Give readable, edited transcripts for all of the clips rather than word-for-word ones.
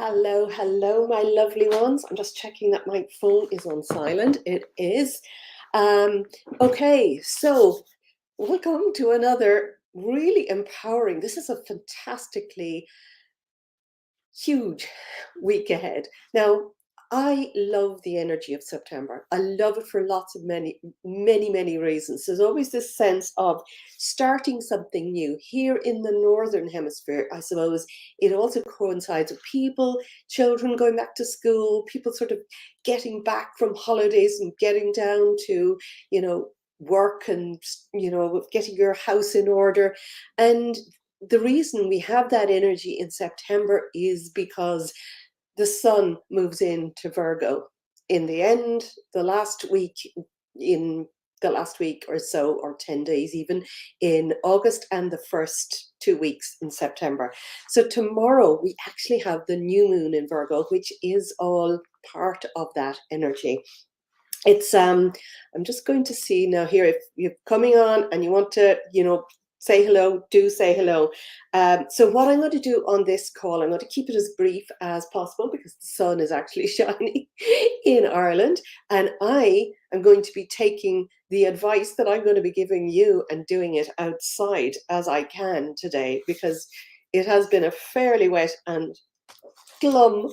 Hello, hello, my lovely ones. I'm just checking that my phone is on silent. It is. Um, okay, so welcome to another really empowering. This is a fantastically huge week ahead. Now, I love the energy of September. I love it for lots of many reasons. There's always this sense of starting something new. Here in the Northern Hemisphere, I suppose it also coincides with people, children going back to school, people sort of getting back from holidays and getting down to, work and, getting your house in order. And the reason we have that energy in September is because the sun moves into Virgo in the end, in the last week or so, or 10 days even, in August, and the first 2 weeks in September. So tomorrow we actually have the new moon in Virgo, which is all part of that energy. It's I'm just going to see now here, if you're coming on and you want to, say hello, do say hello. So what I'm going to do on this call, I'm going to keep it as brief as possible because the sun is actually shining in Ireland, and I am going to be taking the advice that I'm going to be giving you and doing it outside as I can today, because it has been a fairly wet and glum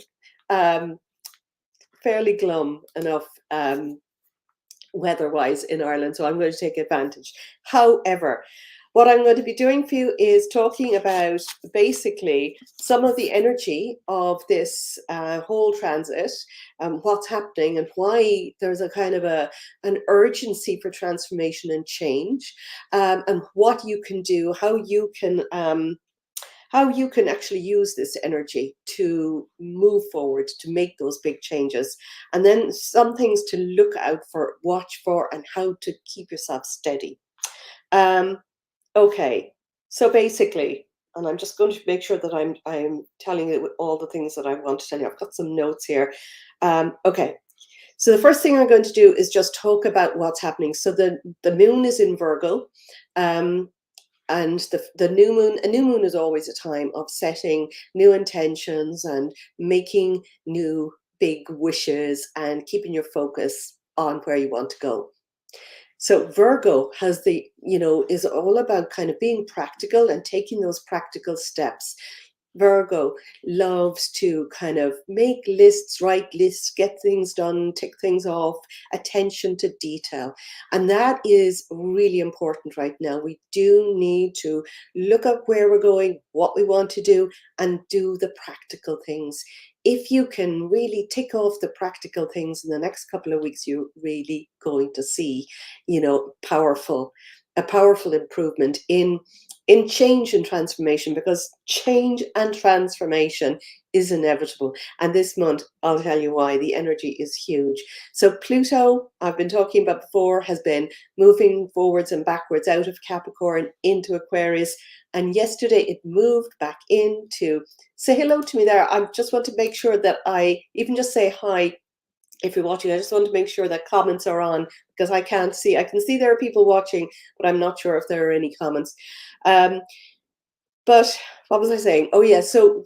um, fairly glum enough weather-wise in Ireland, so I'm going to take advantage. However, what I'm going to be doing for you is talking about basically some of the energy of this whole transit, what's happening and why there's a kind of an urgency for transformation and change, and what you can do, how you can actually use this energy to move forward, to make those big changes. And then some things to look out for, watch for, and how to keep yourself steady. Okay, so basically, and I'm just going to make sure that I'm telling you all the things that I want to tell you. I've got some notes here. Okay, so the first thing I'm going to do is just talk about what's happening. So the moon is in Virgo. And the new moon is always a time of setting new intentions and making new big wishes and keeping your focus on where you want to go. So Virgo has is all about kind of being practical and taking those practical steps. Virgo loves to kind of make lists, write lists, get things done, tick things off, attention to detail. And that is really important right now. We do need to look up where we're going, what we want to do, and do the practical things. If you can really tick off the practical things in the next couple of weeks, you're really going to see, a powerful improvement in change and transformation, because change and transformation is inevitable. And this month, I'll tell you why, the energy is huge. So Pluto, I've been talking about before, has been moving forwards and backwards out of Capricorn into Aquarius. And yesterday it moved back into, say hello to me there. I just want to make sure that I even just say hi. If you're watching, I just want to make sure that comments are on, because I can see there are people watching, but I'm not sure if there are any comments. But what was I saying? Oh yeah, so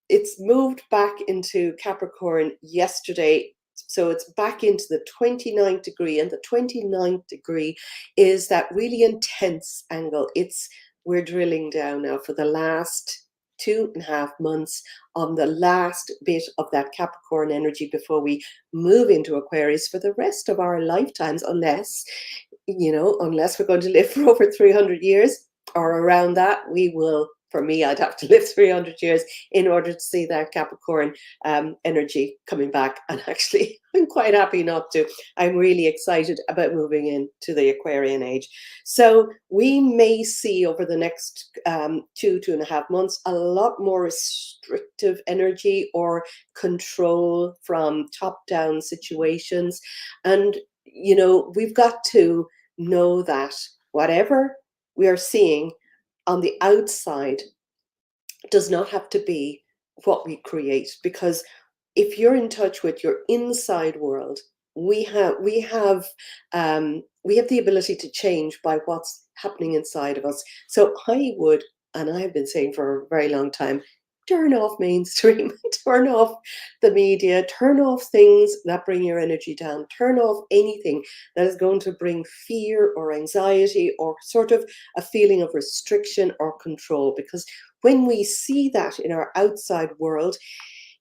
it's moved back into Capricorn yesterday. So it's back into the 29th degree, and the 29th degree is that really intense angle. We're drilling down now for the last 2.5 months on the last bit of that Capricorn energy before we move into Aquarius for the rest of our lifetimes, unless we're going to live for over 300 years or around that. For me, I'd have to live 300 years in order to see that Capricorn energy coming back. And actually, I'm quite happy not to. I'm really excited about moving into the Aquarian age. So we may see over the next 2.5 months a lot more restrictive energy or control from top-down situations. And, we've got to know that whatever we are seeing on the outside does not have to be what we create, because if you're in touch with your inside world, we have the ability to change by what's happening inside of us. So I would, and I've been saying for a very long time, turn off mainstream, turn off the media, turn off things that bring your energy down, turn off anything that is going to bring fear or anxiety or sort of a feeling of restriction or control. Because when we see that in our outside world,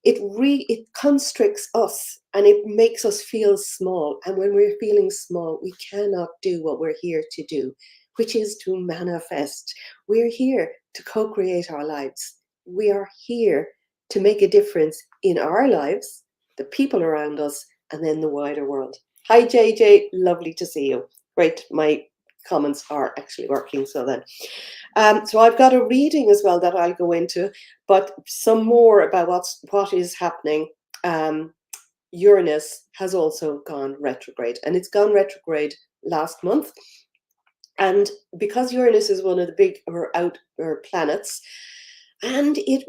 it constricts us and it makes us feel small. And when we're feeling small, we cannot do what we're here to do, which is to manifest. We're here to co-create our lives. We are here to make a difference in our lives, the people around us, and then the wider world. Hi, JJ. Lovely to see you. Great. My comments are actually working. So then, so I've got a reading as well that I'll go into, but some more about what is happening. Uranus has also gone retrograde, and it's gone retrograde last month. And because Uranus is one of the big or planets, and it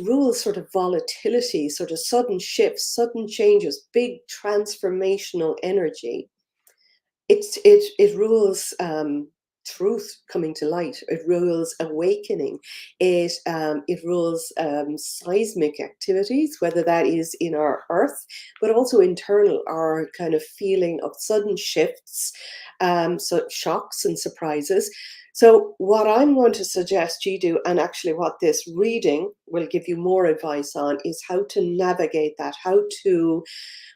rules sort of volatility, sort of sudden shifts, sudden changes, big transformational energy. It rules truth coming to light. It rules awakening. It rules seismic activities, whether that is in our earth, but also internal, our kind of feeling of sudden shifts, so shocks and surprises. So what I'm going to suggest you do, and actually what this reading will give you more advice on, is how to navigate that, how to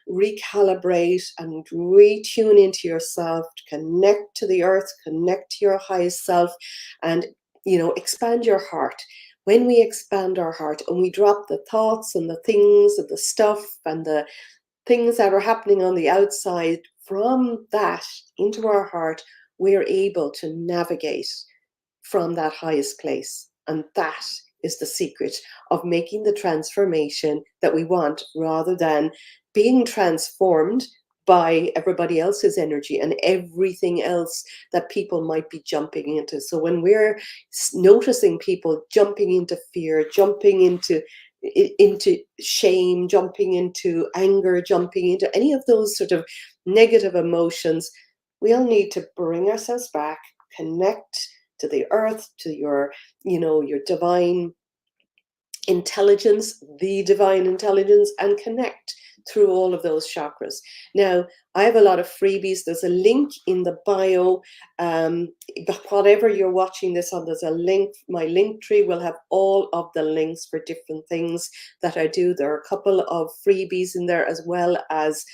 recalibrate and retune into yourself, to connect to the earth, connect to your highest self, and expand your heart. When we expand our heart and we drop the thoughts and the things and the stuff and the things that are happening on the outside, from that into our heart, we're able to navigate from that highest place. And that is the secret of making the transformation that we want, rather than being transformed by everybody else's energy and everything else that people might be jumping into. So when we're noticing people jumping into fear, jumping into shame, jumping into anger, jumping into any of those sort of negative emotions, we all need to bring ourselves back, connect to the earth, to your divine intelligence, the divine intelligence, and connect through all of those chakras. Now, I have a lot of freebies. There's a link in the bio. Whatever you're watching this on, there's a link. My link tree will have all of the links for different things that I do. There are a couple of freebies in there, as well as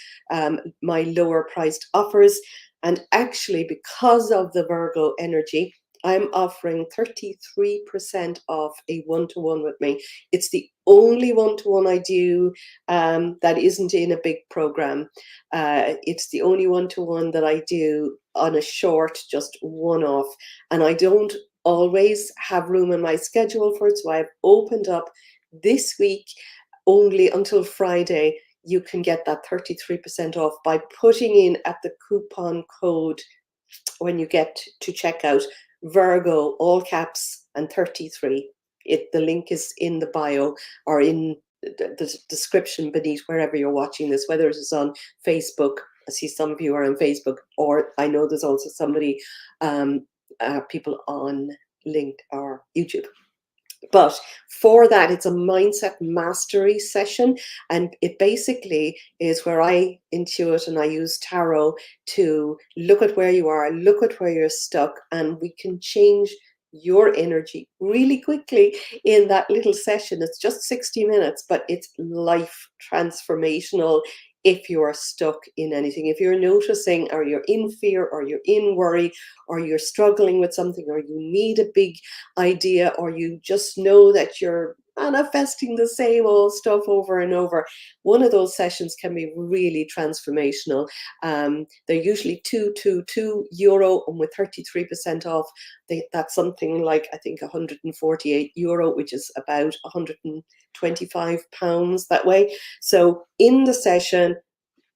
my lower priced offers. And actually, because of the Virgo energy, I'm offering 33% off a one-to-one with me. It's the only one-to-one I do that isn't in a big program. It's the only one-to-one that I do on a short, just one-off. And I don't always have room in my schedule for it, so I've opened up this week only until Friday. You can get that 33% off by putting in at the coupon code when you get to checkout, Virgo, all caps, and 33. The link is in the bio or in the description beneath wherever you're watching this, whether it is on Facebook. I see some of you are on Facebook, or I know there's also somebody, people on LinkedIn or YouTube. But for that, it's a mindset mastery session. And it basically is where I intuit and I use tarot to look at where you are, look at where you're stuck, and we can change your energy really quickly in that little session. It's just 60 minutes, but it's life transformational. If you are stuck in anything, if you're noticing, or you're in fear, or you're in worry, or you're struggling with something, or you need a big idea, or you just know that you're manifesting the same old stuff over and over, one of those sessions can be really transformational. They're usually €222, and with 33% off, that's something like, I think, €148, which is about £125 that way. So in the session,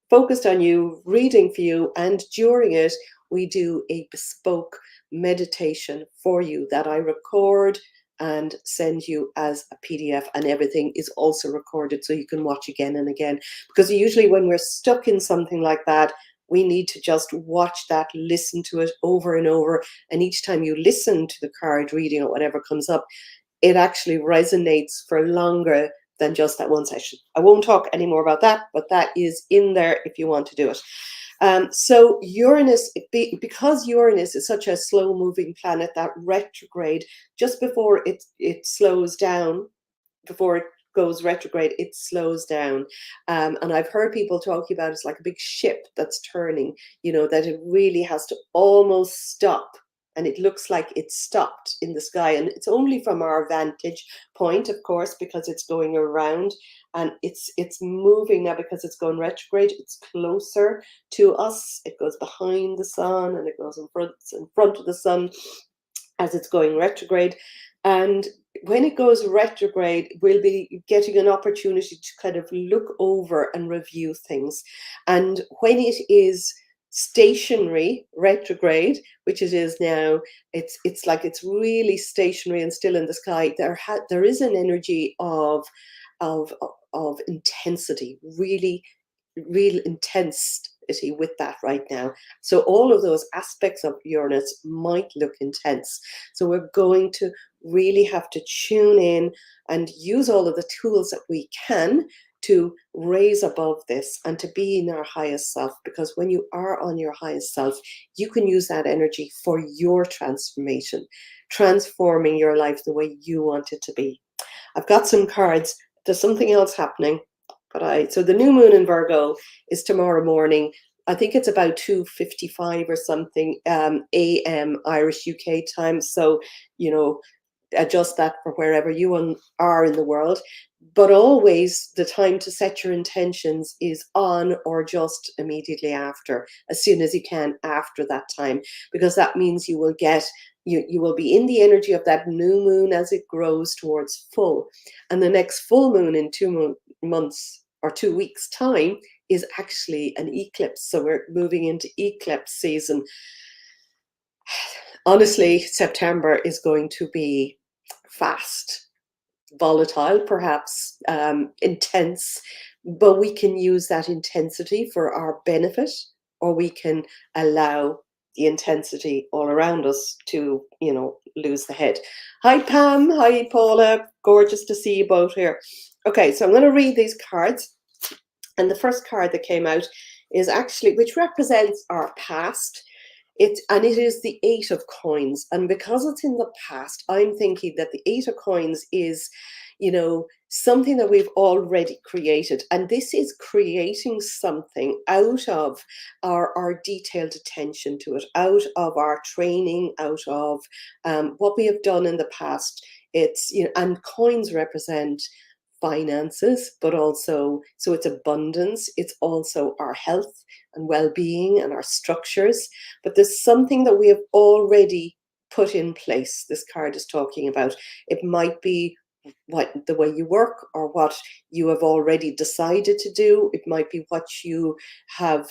focused on you, reading for you, and during it, we do a bespoke meditation for you that I record and send you as a PDF, and everything is also recorded so you can watch again and again. Because usually when we're stuck in something like that, we need to just watch that, listen to it over and over. And each time you listen to the card reading or whatever comes up, it actually resonates for longer than just that one session. I won't talk any more about that, but that is in there if you want to do it. So Uranus, because Uranus is such a slow moving planet, that retrograde, just before it slows down, before it goes retrograde, it slows down. And I've heard people talking about it's like a big ship that's turning, that it really has to almost stop. And it looks like it's stopped in the sky. And it's only from our vantage point, of course, because it's going around and it's moving now because it's going retrograde. It's closer to us. It goes behind the sun and it goes in front of the sun as it's going retrograde. And when it goes retrograde, we'll be getting an opportunity to kind of look over and review things. And when it is stationary retrograde, which it is now, it's like it's really stationary and still in the sky. There is an energy of of intensity, really real intensity with that right now. So all of those aspects of Uranus might look intense. So we're going to really have to tune in and use all of the tools that we can to raise above this and to be in our highest self. Because when you are on your highest self, you can use that energy for your transformation, transforming your life the way you want it to be. I've got some cards. There's something else happening. So the new moon in Virgo is tomorrow morning. I think it's about 2:55 or something a.m. Irish UK time. So, adjust that for wherever you are in the world. But always the time to set your intentions is on or just immediately after, as soon as you can after that time, because that means you will be in the energy of that new moon as it grows towards full. And the next full moon in 2 months or 2 weeks time is actually an eclipse. So we're moving into eclipse season. Honestly, September is going to be fast, volatile, perhaps intense, but we can use that intensity for our benefit, or we can allow the intensity all around us to, lose the head. Hi, Pam. Hi, Paula. Gorgeous to see you both here. Okay, so I'm going to read these cards. And the first card that came out is actually, which represents our past. It is the Eight of Coins. And because it's in the past, I'm thinking that the Eight of Coins is, something that we've already created. And this is creating something out of our detailed attention to it, out of our training, out of what we have done in the past. And coins represent finances, but also, so it's abundance, it's also our health and well-being and our structures. But there's something that we have already put in place. This card is talking about, it might be the way you work, or what you have already decided to do. It might be what you have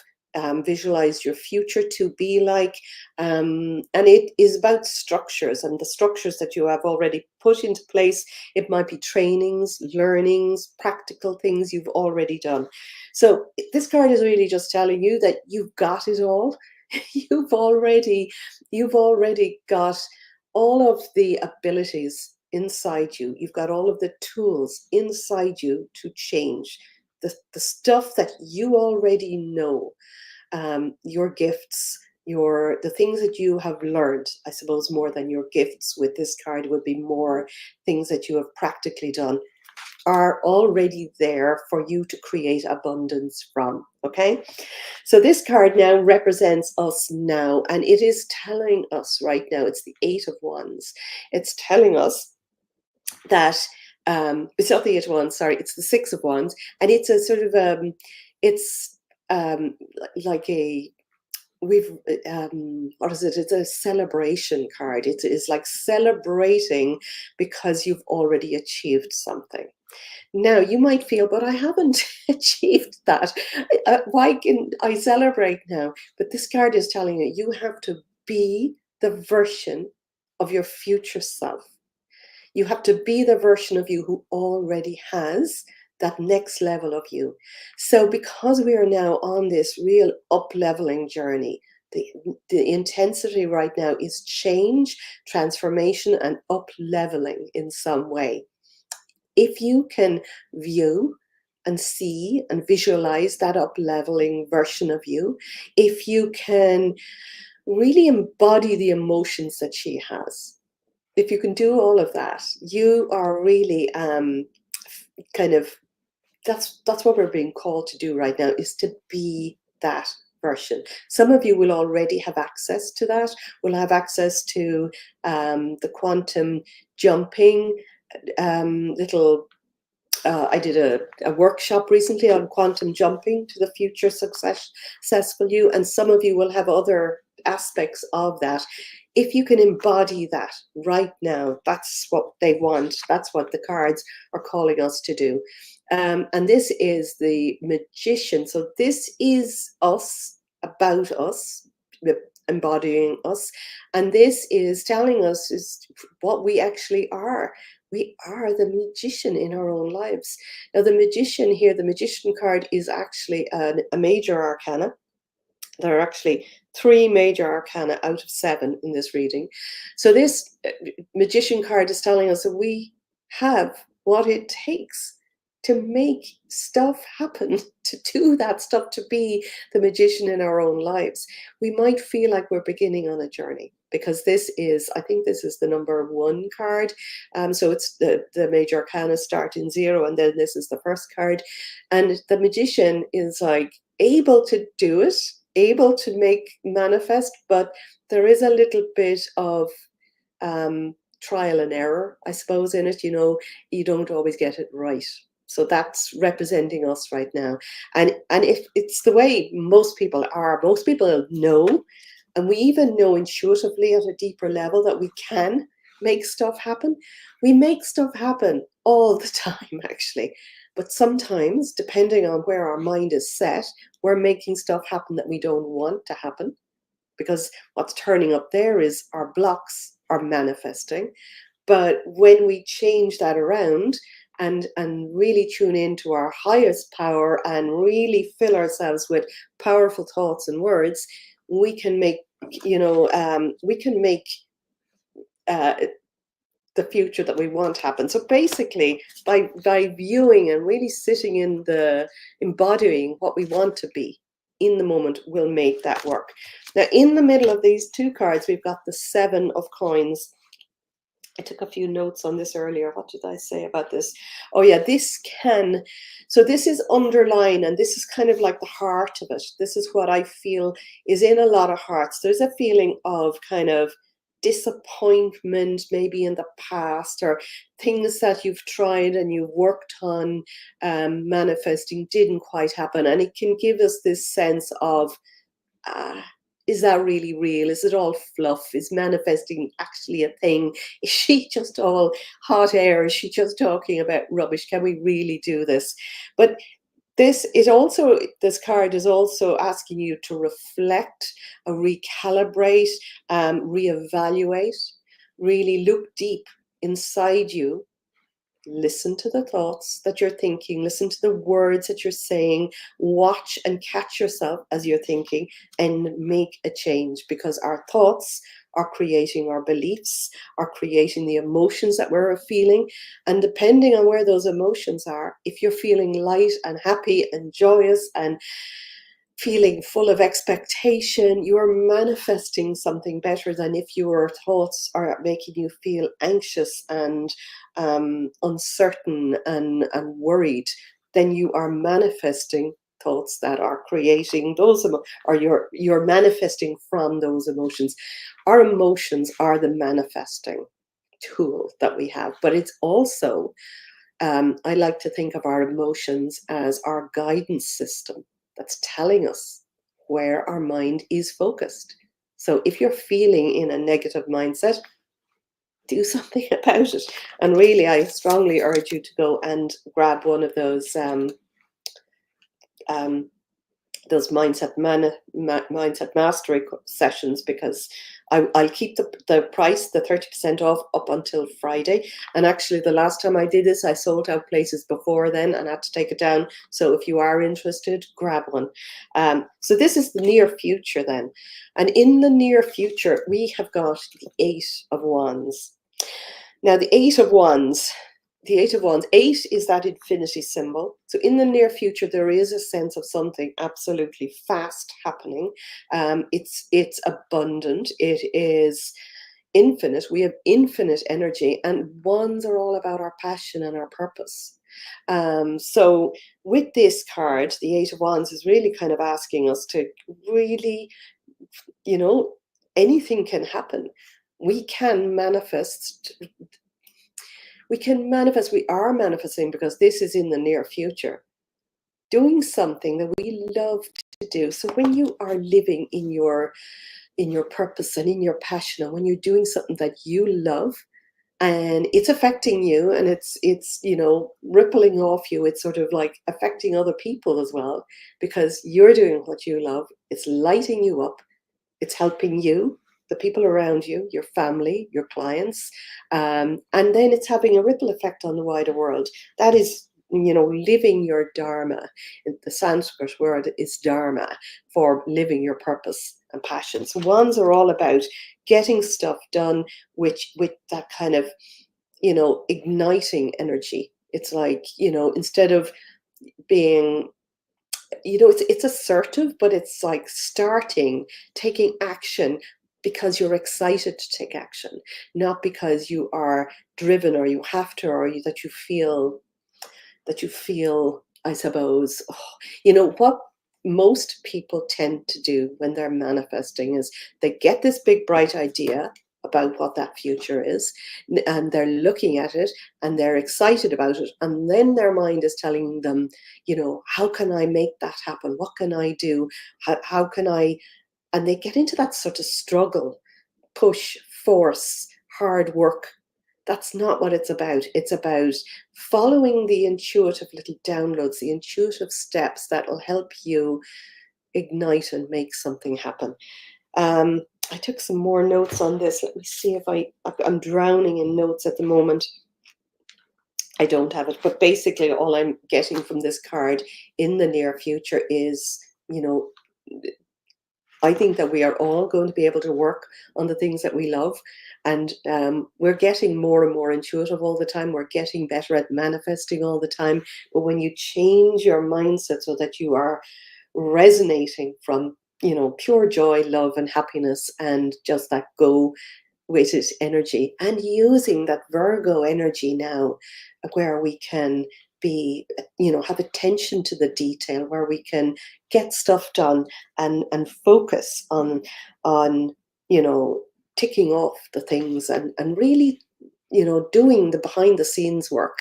visualize your future to be like, and it is about structures, and the structures that you have already put into place. It might be trainings, learnings, practical things you've already done. So this card is really just telling you that you've got it all. you've already got all of the abilities inside you. You've got all of the tools inside you to change the stuff that you already know, your gifts, the things that you have learned. I suppose more than your gifts with this card would be more things that you have practically done, are already there for you to create abundance from. Okay, so this card now represents us now, and it is telling us right now, it's the Eight of Wands. It's telling us that it's not the Eight of Wands, sorry, it's the Six of Wands, and it's a sort of it's like a what is it? It's a celebration card. It is like celebrating because you've already achieved something. Now you might feel, but I haven't achieved that. Why can I celebrate now? But this card is telling you, you have to be the version of your future self. You have to be the version of you who already has that next level of you. So because we are now on this real up-leveling journey, the, the intensity right now is change, transformation, and up leveling in some way. If you can view and see and visualize that up leveling version of you, if you can really embody the emotions that she has, if you can do all of that, you are really kind of, that's what we're being called to do right now, is to be that version. Some of you will already have access to that, will have access to the quantum jumping little I did a workshop recently on quantum jumping to the future successful you, and some of you will have other aspects of that. If you can embody that right now, that's what they want. That's what the cards are calling us to do. And this is the Magician. So this is us, about us, embodying us. And this is telling us is what we actually are. We are the magician in our own lives. Now, the magician here, the magician card is actually a major arcana. There are actually 3 major arcana out of 7 in this reading. So this magician card is telling us that we have what it takes to make stuff happen, to do that stuff, to be the magician in our own lives. We might feel like we're beginning on a journey, because this is, I think this is the number 1 card. So it's the major arcana start in 0, and then this is the first card. And the magician is like able to do it, able to make manifest, but there is a little bit of trial and error, I suppose, in it. You know, you don't always get it right. So that's representing us right now. And if it's the way most people are, most people know, and we even know intuitively at a deeper level that we can make stuff happen. We make stuff happen all the time, actually. But sometimes, depending on where our mind is set, we're making stuff happen that we don't want to happen, because what's turning up there is our blocks are manifesting. But when we change that around and really tune into our highest power and really fill ourselves with powerful thoughts and words, we can make, we can make uh, the future that we want happen. So basically, by viewing and really sitting in the embodying what we want to be in the moment, will make that work. Now, in the middle of these 2 cards, we've got the 7 of coins. I took a few notes on this earlier. What did I say about this? Oh yeah, so this is underlying, and this is kind of like the heart of it. This is what I feel is in a lot of hearts. There's a feeling of kind of disappointment maybe in the past, or things that you've tried and you've worked on manifesting didn't quite happen. And it can give us this sense of, is that really real? Is it all fluff? Is manifesting actually a thing? Is she just all hot air? Is she just talking about rubbish? Can we really do this? But this card is also asking you to reflect, recalibrate, reevaluate, really look deep inside you. Listen to the thoughts that you're thinking, listen to the words that you're saying, watch and catch yourself as you're thinking, and make a change, because our thoughts are creating our beliefs, are creating the emotions that we're feeling. And depending on where those emotions are, if you're feeling light and happy and joyous and feeling full of expectation, you are manifesting something better than if your thoughts are making you feel anxious and uncertain and worried. Then you are manifesting thoughts that are creating those, or you're manifesting from those emotions. Our emotions are the manifesting tool that we have, but it's also, I like to think of our emotions as our guidance system that's telling us where our mind is focused. So if you're feeling in a negative mindset, do something about it. And really, I strongly urge you to go and grab one of those mindset mastery sessions, because I'll keep the price, the 30% off, up until Friday. And actually, the last time I did this, I sold out places before then and had to take it down. So if you are interested, grab one. So this is the near future then. And in the near future, we have got the Eight of Wands. Now, the Eight of Wands. The Eight of Wands. Eight is that infinity symbol. So in the near future, there is a sense of something absolutely fast happening. It's abundant. It is infinite. We have infinite energy, and wands are all about our passion and our purpose. So with this card, the Eight of Wands is really kind of asking us to really, anything can happen. We can manifest. We are manifesting because this is in the near future. Doing something that we love to do. So when you are living in your purpose and in your passion, and when you're doing something that you love and it's affecting you, and it's rippling off you, it's sort of like affecting other people as well, because you're doing what you love, it's lighting you up, it's helping you, the people around you, your family, your clients, and then it's having a ripple effect on the wider world. That is, living your dharma. The Sanskrit word is dharma, for living your purpose and passion. So wands are all about getting stuff done with that kind of, igniting energy. It's like, instead of being, it's assertive, but it's like taking action because you're excited to take action, not because you are driven or you have to, or that you feel, I suppose, what most people tend to do when they're manifesting is they get this big bright idea about what that future is, and they're looking at it and they're excited about it, and then their mind is telling them, how can I make that happen? What can I do? How can I? And they get into that sort of struggle, push, force, hard work. That's not what it's about. It's about following the intuitive little downloads, the intuitive steps that will help you ignite and make something happen. I took some more notes on this. Let me see if I'm drowning in notes at the moment. I don't have it, but basically all I'm getting from this card in the near future is, I think that we are all going to be able to work on the things that we love. And we're getting more and more intuitive all the time. We're getting better at manifesting all the time. But when you change your mindset so that you are resonating from, pure joy, love, and happiness, and just that go with it energy, and using that Virgo energy now, where we can be, have attention to the detail, where we can get stuff done and focus on ticking off the things, and really, doing the behind the scenes work,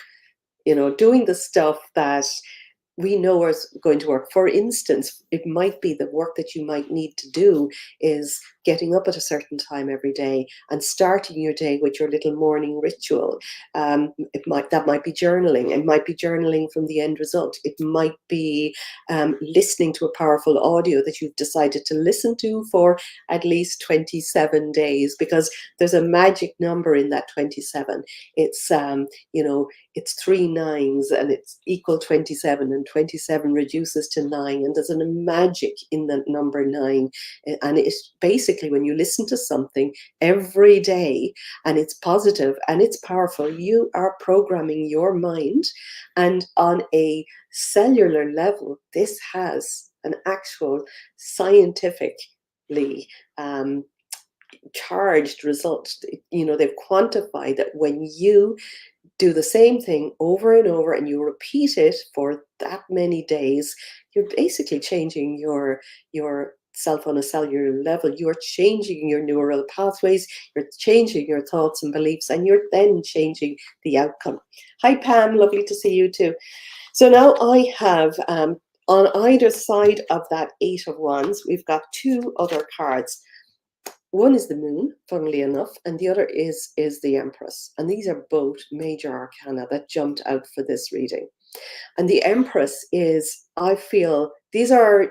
doing the stuff that we know is going to work. For instance, it might be the work that you might need to do is getting up at a certain time every day and starting your day with your little morning ritual. That might be journaling. It might be journaling from the end result. It might be listening to a powerful audio that you've decided to listen to for at least 27 days, because there's a magic number in that 27. It's it's 3 nines and it's equal 27, and 27 reduces to 9, and there's a magic in the number 9. And it's basically, when you listen to something every day and it's positive and it's powerful, you are programming your mind. And on a cellular level, this has an actual scientifically charged result. They've quantified that when you do the same thing over and over and you repeat it for that many days, you're basically changing yourself on a cellular level. You're changing your neural pathways, you're changing your thoughts and beliefs, and you're then changing the outcome. Hi Pam, lovely to see you too. So now I have on either side of that Eight of Wands, we've got two other cards. One is the Moon, funnily enough, and the other is the Empress. And these are both major arcana that jumped out for this reading. And the Empress is, I feel, these are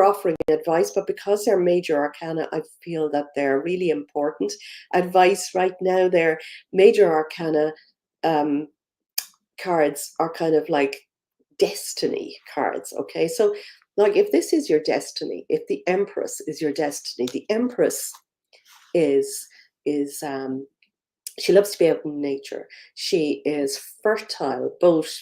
offering advice, but because they're major arcana, I feel that they're really important advice right now. They're major arcana um, cards are kind of like destiny cards. Okay, so like if this is your destiny, if the Empress is your destiny, the Empress is is she loves to be out in nature. She is fertile, both,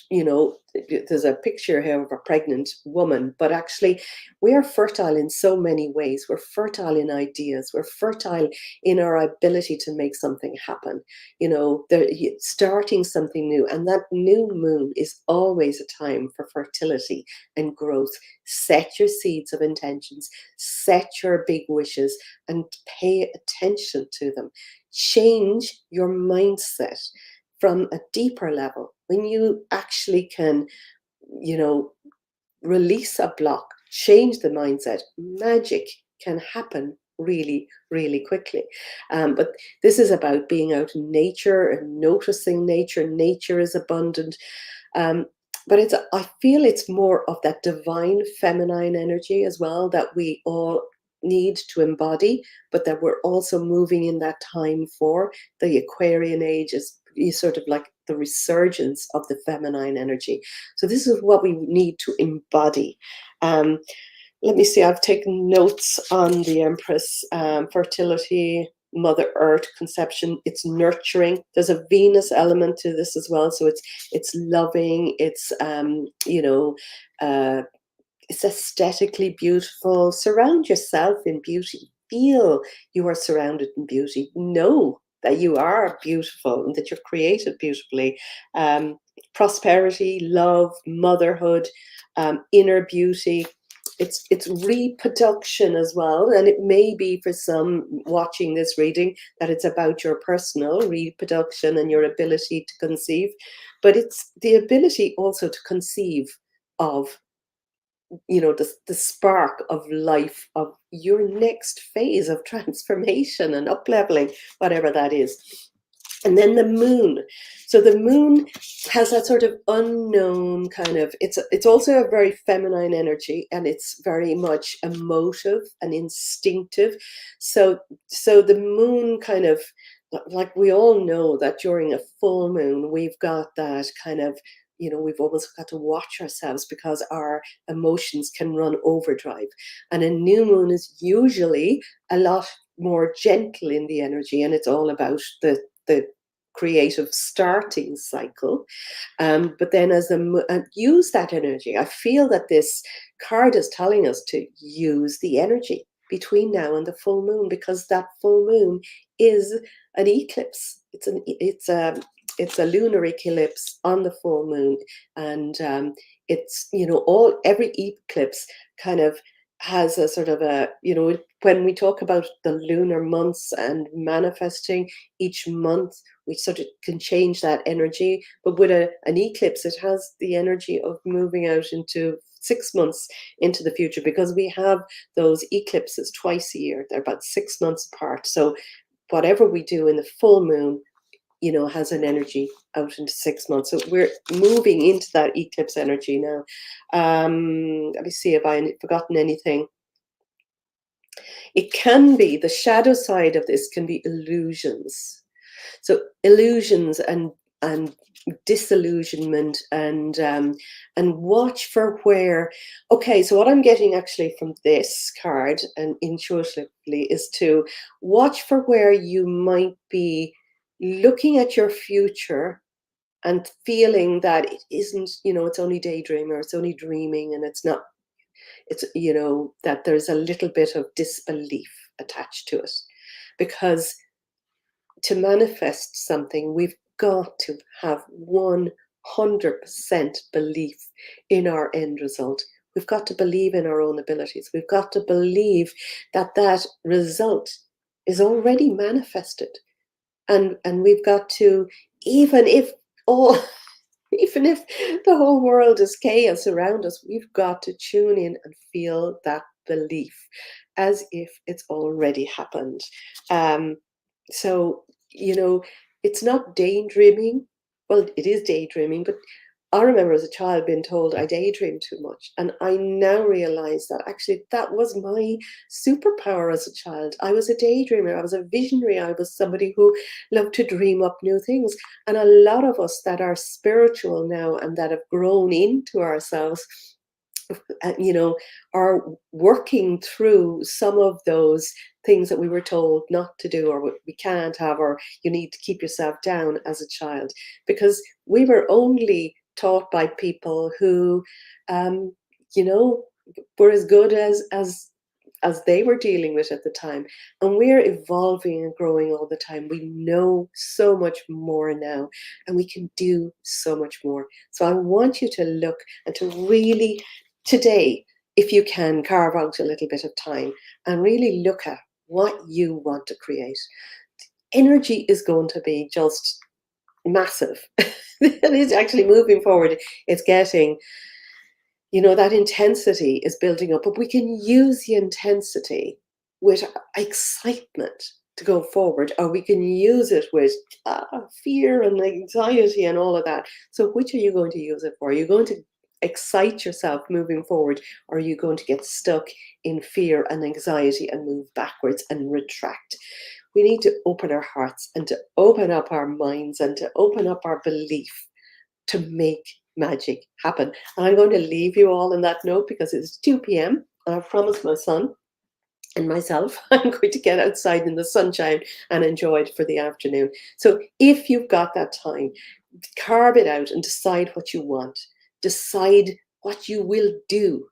there's a picture here of a pregnant woman, but actually we are fertile in so many ways. We're fertile in ideas. We're fertile in our ability to make something happen. Starting something new. And that new moon is always a time for fertility and growth. Set your seeds of intentions, set your big wishes, and pay attention to them. Change your mindset from a deeper level. When you actually can, you know, release a block, change the mindset, magic can happen really, really quickly. But this is about being out in nature and noticing nature. Nature is abundant. Um, but I feel it's more of that divine feminine energy as well that we all need to embody, but that we're also moving in that time for. The Aquarian age is sort of like the resurgence of the feminine energy. So this is what we need to embody. Um, Let me see, I've taken notes on the Empress, fertility, Mother Earth, conception. It's nurturing. There's a Venus element to this as well. So it's loving. Uh, it's aesthetically beautiful. Surround yourself in beauty. Feel you are surrounded in beauty. Know that you are beautiful and that you're created beautifully. Prosperity, love, motherhood, inner beauty. It's reproduction as well, and it may be for some watching this reading that it's about your personal reproduction and your ability to conceive, but it's the ability also to conceive of the spark of life, of your next phase of transformation and up leveling, whatever that is. And then the moon. So the moon has that sort of unknown kind of, it's also a very feminine energy, and it's very much emotive and instinctive. So the moon kind of, like we all know that during a full moon, we've got that kind of, we've almost got to watch ourselves because our emotions can run overdrive. And a new moon is usually a lot more gentle in the energy, and it's all about the creative starting cycle. But then use that energy. I feel that this card is telling us to use the energy between now and the full moon, because that full moon is an eclipse. It's a lunar eclipse on the full moon, and it's every eclipse kind of has a sort of when we talk about the lunar months and manifesting each month, we sort of can change that energy. But with an eclipse, it has the energy of moving out into 6 months into the future, because we have those eclipses twice a year. They're about 6 months apart. So whatever we do in the full moon, has an energy out into 6 months. So we're moving into that eclipse energy now. Let me see if I forgotten anything. It can be, the shadow side of this can be illusions. So illusions and disillusionment, and watch for where. Okay, so what I'm getting actually from this card and intuitively is to watch for where you might be looking at your future and feeling that it isn't, it's only daydreaming, or it's only dreaming, and it's not, that there's a little bit of disbelief attached to it. Because to manifest something, we've got to have 100% belief in our end result. We've got to believe in our own abilities. We've got to believe that that result is already manifested. And we've got to, even if all even if the whole world is chaos around us, we've got to tune in and feel that belief as if it's already happened. Um, so, it's not daydreaming. Well, it is daydreaming, but I remember as a child being told I daydream too much, and I now realize that actually that was my superpower as a child. I was a daydreamer, I was a visionary, I was somebody who loved to dream up new things. And a lot of us that are spiritual now and that have grown into ourselves, you know, are working through some of those things that we were told not to do, or we can't have, or you need to keep yourself down as a child, because we were only taught by people who, um, you know, were as good as they were dealing with at the time. And we're evolving and growing all the time. We know so much more now, and we can do so much more. So I want you to look and to really today, if you can, carve out a little bit of time and really look at what you want to create. Energy is going to be just massive. It is actually moving forward. It's getting, that intensity is building up, but we can use the intensity with excitement to go forward, or we can use it with fear and anxiety and all of that. So which are you going to use it for? Are you going to excite yourself moving forward, or are you going to get stuck in fear and anxiety and move backwards and retract? We need to open our hearts and to open up our minds and to open up our belief to make magic happen. And I'm going to leave you all on that note because it's 2 p.m. and I've promised my son and myself I'm going to get outside in the sunshine and enjoy it for the afternoon. So if you've got that time, carve it out and decide what you want. Decide what you will do,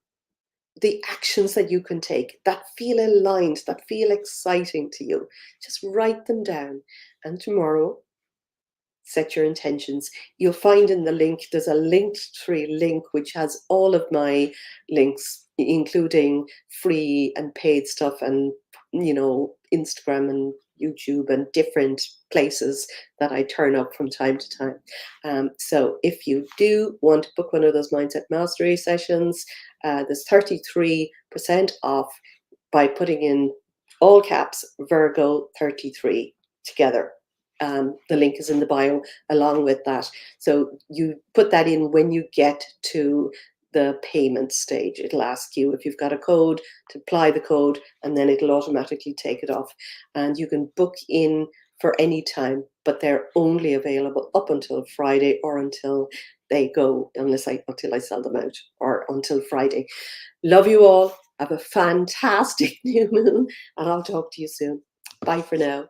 the actions that you can take that feel aligned, that feel exciting to you. Just write them down. And tomorrow, set your intentions. You'll find in the link, there's a Linktree link which has all of my links, including free and paid stuff, and Instagram and YouTube and different places that I turn up from time to time. So if you do want to book one of those mindset mastery sessions, there's 33% off by putting in all caps Virgo 33 together. The link is in the bio along with that. So you put that in when you get to the payment stage. It'll ask you if you've got a code to apply the code, and then it'll automatically take it off. And you can book in for any time, but they're only available up until Friday, or until they go, until I sell them out, or until Friday. Love you all. Have a fantastic new moon, and I'll talk to you soon. Bye for now.